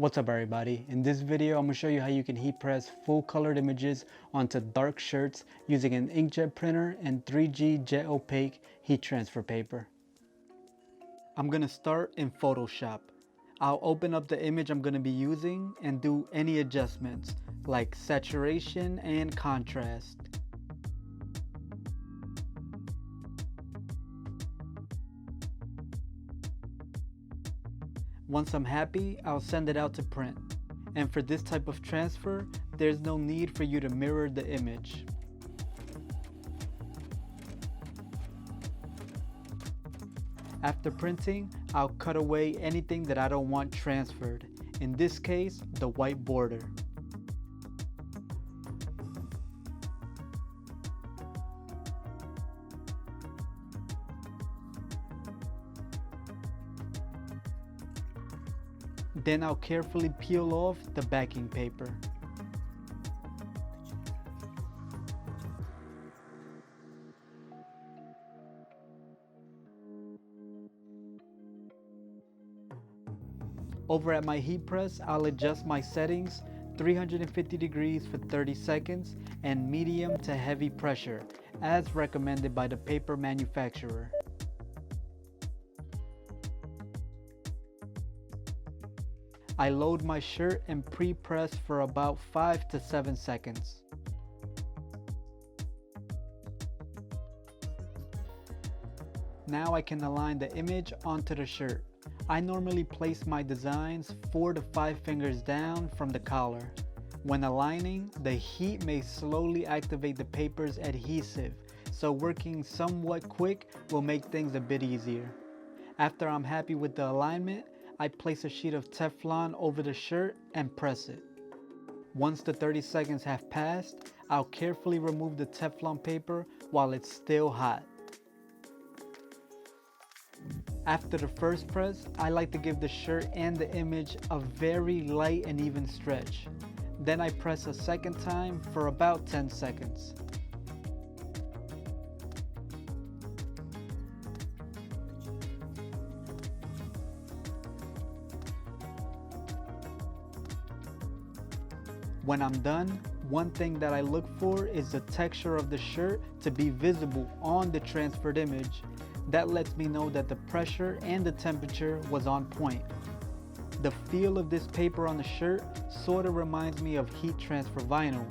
What's up everybody? In this video I'm going to show you how you can heat press full colored images onto dark shirts using an inkjet printer and 3G Jet Opaque heat transfer paper. I'm going to start in Photoshop. I'll open up the image I'm going to be using and do any adjustments like saturation and contrast. Once I'm happy, I'll send it out to print. And for this type of transfer, there's no need for you to mirror the image. After printing, I'll cut away anything that I don't want transferred. In this case, the white border. Then I'll carefully peel off the backing paper. Over at my heat press, I'll adjust my settings 350 degrees for 30 seconds and medium to heavy pressure as recommended by the paper manufacturer. I load my shirt and pre-press for about 5 to 7 seconds. Now I can align the image onto the shirt. I normally place my designs 4 to 5 fingers down from the collar. When aligning, the heat may slowly activate the paper's adhesive, so working somewhat quick will make things a bit easier. After I'm happy with the alignment, I place a sheet of Teflon over the shirt and press it. Once the 30 seconds have passed, I'll carefully remove the Teflon paper while it's still hot. After the first press, I like to give the shirt and the image a very light and even stretch. Then I press a second time for about 10 seconds. When I'm done, one thing that I look for is the texture of the shirt to be visible on the transferred image. That lets me know that the pressure and the temperature was on point. The feel of this paper on the shirt sort of reminds me of heat transfer vinyl.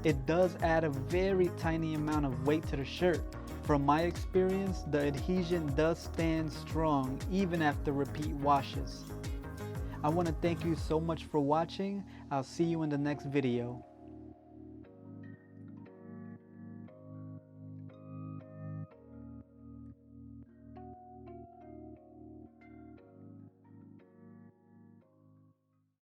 It does add a very tiny amount of weight to the shirt. From my experience, the adhesion does stand strong even after repeat washes. I want to thank you so much for watching. I'll see you in the next video.